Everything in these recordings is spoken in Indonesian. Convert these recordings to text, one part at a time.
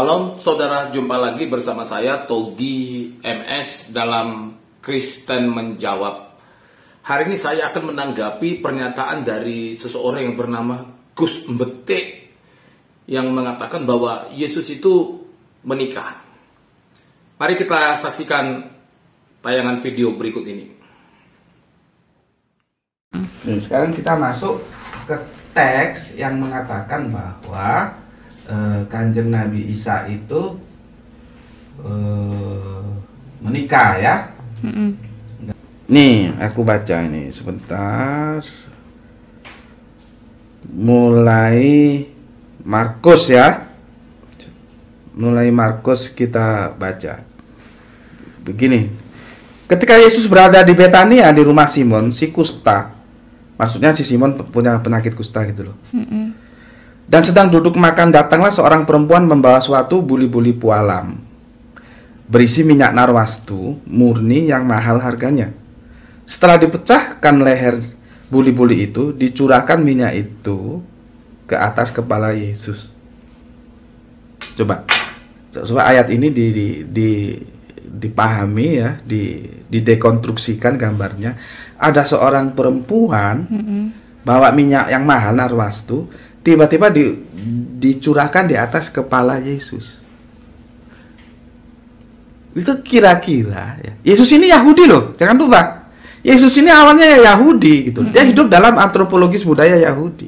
Shalom saudara, jumpa lagi bersama saya Togi MS dalam Kristen Menjawab. Hari ini saya akan menanggapi pernyataan dari seseorang yang bernama Gus Mbete yang mengatakan bahwa Yesus itu menikah. Mari kita saksikan tayangan video berikut ini. Sekarang kita masuk ke teks yang mengatakan bahwa Kanjeng Nabi Isa itu menikah ya. Nih aku baca ini sebentar. Mulai Markus ya. Mulai Markus kita baca. Begini. Ketika Yesus berada di Betania di rumah Simon si kusta. Maksudnya si Simon punya penyakit kusta gitu loh. Dan sedang duduk makan, datanglah seorang perempuan membawa suatu buli-buli pualam berisi minyak narwastu murni yang mahal harganya. Setelah dipecahkan leher buli-buli itu, dicurahkan minyak itu ke atas kepala Yesus. Coba ayat ini dipahami ya, didekonstruksikan gambarnya. Ada seorang perempuan bawa minyak yang mahal narwastu, tiba-tiba dicurahkan di atas kepala Yesus. Itu kira-kira ya. Yesus ini Yahudi loh, jangan lupa. Yesus ini awalnya ya Yahudi gitu. Dia hidup dalam antropologis budaya Yahudi.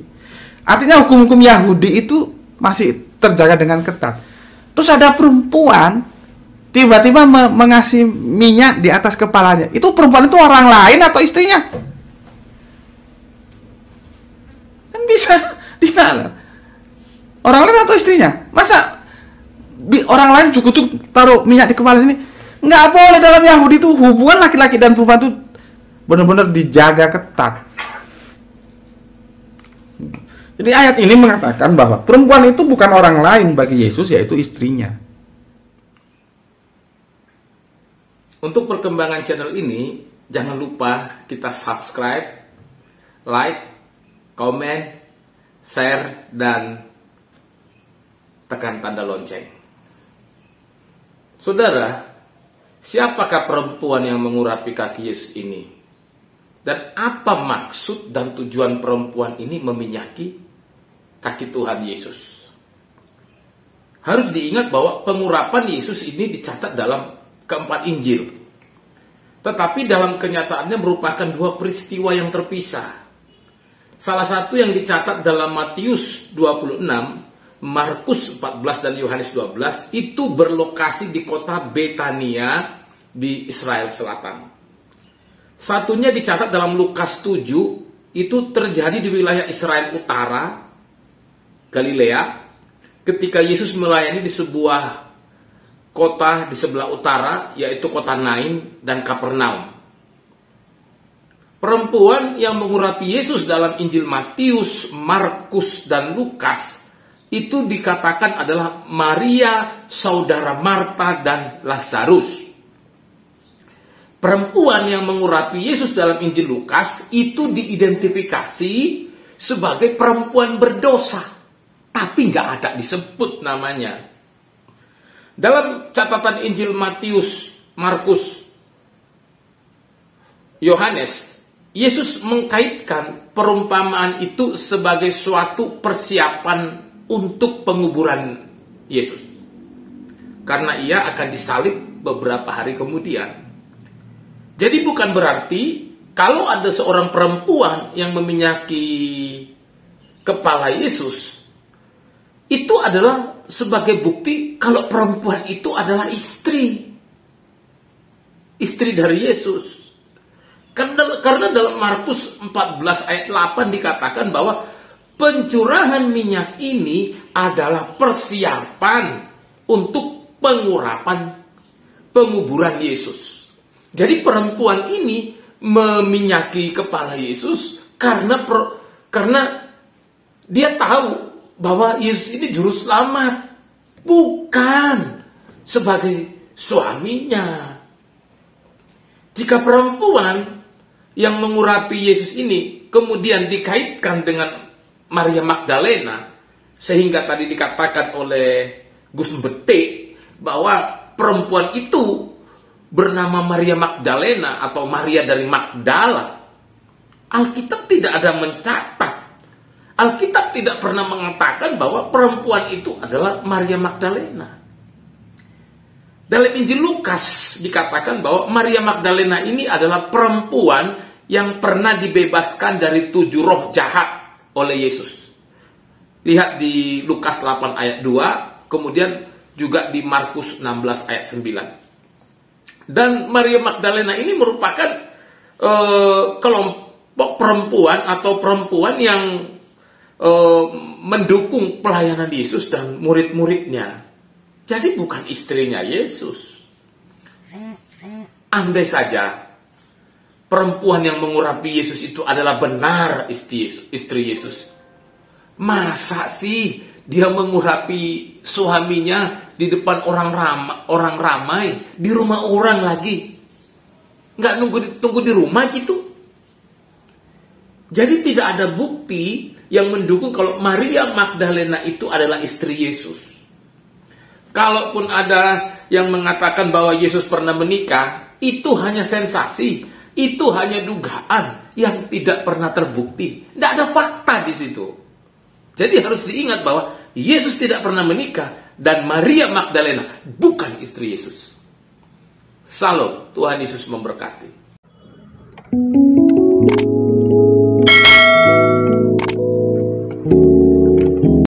Artinya hukum-hukum Yahudi itu masih terjaga dengan ketat. Terus ada perempuan tiba-tiba mengasih minyak di atas kepalanya. Itu perempuan itu orang lain atau istrinya? Kan bisa dimana? Orang lain atau istrinya? Masa orang lain cukup taruh minyak di kepala ini? Nggak boleh. Dalam Yahudi itu hubungan laki-laki dan perempuan itu benar-benar dijaga ketat. Jadi ayat ini mengatakan bahwa perempuan itu bukan orang lain bagi Yesus, yaitu istrinya. Untuk perkembangan channel ini, jangan lupa kita subscribe, like, komen, share, dan tekan tanda lonceng. Saudara, siapakah perempuan yang mengurapi kaki Yesus ini? Dan apa maksud dan tujuan perempuan ini meminyaki kaki Tuhan Yesus? Harus diingat bahwa pengurapan Yesus ini dicatat dalam keempat Injil. Tetapi dalam kenyataannya merupakan dua peristiwa yang terpisah. Salah satu yang dicatat dalam Matius 26, Markus 14 dan Yohanes 12 itu berlokasi di kota Betania di Israel Selatan. Satunya dicatat dalam Lukas 7, itu terjadi di wilayah Israel Utara, Galilea, ketika Yesus melayani di sebuah kota di sebelah utara, yaitu kota Nain dan Kapernaum. Perempuan yang mengurapi Yesus dalam Injil Matius, Markus, dan Lukas itu dikatakan adalah Maria, saudara Marta dan Lazarus. Perempuan yang mengurapi Yesus dalam Injil Lukas itu diidentifikasi sebagai perempuan berdosa, tapi nggak ada disebut namanya. Dalam catatan Injil Matius, Markus, Yohanes, Yesus mengkaitkan perumpamaan itu sebagai suatu persiapan untuk penguburan Yesus. Karena ia akan disalib beberapa hari kemudian. Jadi bukan berarti kalau ada seorang perempuan yang meminyaki kepala Yesus, itu adalah sebagai bukti kalau perempuan itu adalah istri dari Yesus. Karena dalam Markus 14 ayat 8 dikatakan bahwa pencurahan minyak ini adalah persiapan untuk penguburan Yesus. Jadi perempuan ini meminyaki kepala Yesus karena dia tahu bahwa Yesus ini juru selamat, bukan sebagai suaminya. Jika perempuan yang mengurapi Yesus ini kemudian dikaitkan dengan Maria Magdalena, sehingga tadi dikatakan oleh Gus Bete bahwa perempuan itu bernama Maria Magdalena atau Maria dari Magdala. Alkitab tidak ada mencatat. Alkitab tidak pernah mengatakan bahwa perempuan itu adalah Maria Magdalena. Dalam Injil Lukas dikatakan bahwa Maria Magdalena ini adalah perempuan yang pernah dibebaskan dari 7 roh jahat oleh Yesus. Lihat di Lukas 8 ayat 2, kemudian juga di Markus 16 ayat 9. Dan Maria Magdalena ini merupakan kelompok perempuan atau perempuan yang mendukung pelayanan Yesus dan murid-muridnya. Jadi bukan istrinya Yesus. Andai saja perempuan yang mengurapi Yesus itu adalah benar istri Yesus, masa sih dia mengurapi suaminya di depan orang ramai, di rumah orang lagi? Nggak tunggu di rumah gitu. Jadi tidak ada bukti yang mendukung kalau Maria Magdalena itu adalah istri Yesus. Kalaupun ada yang mengatakan bahwa Yesus pernah menikah, itu hanya sensasi, itu hanya dugaan yang tidak pernah terbukti. Tidak ada fakta di situ. Jadi harus diingat bahwa Yesus tidak pernah menikah dan Maria Magdalena bukan istri Yesus. Salam, Tuhan Yesus memberkati.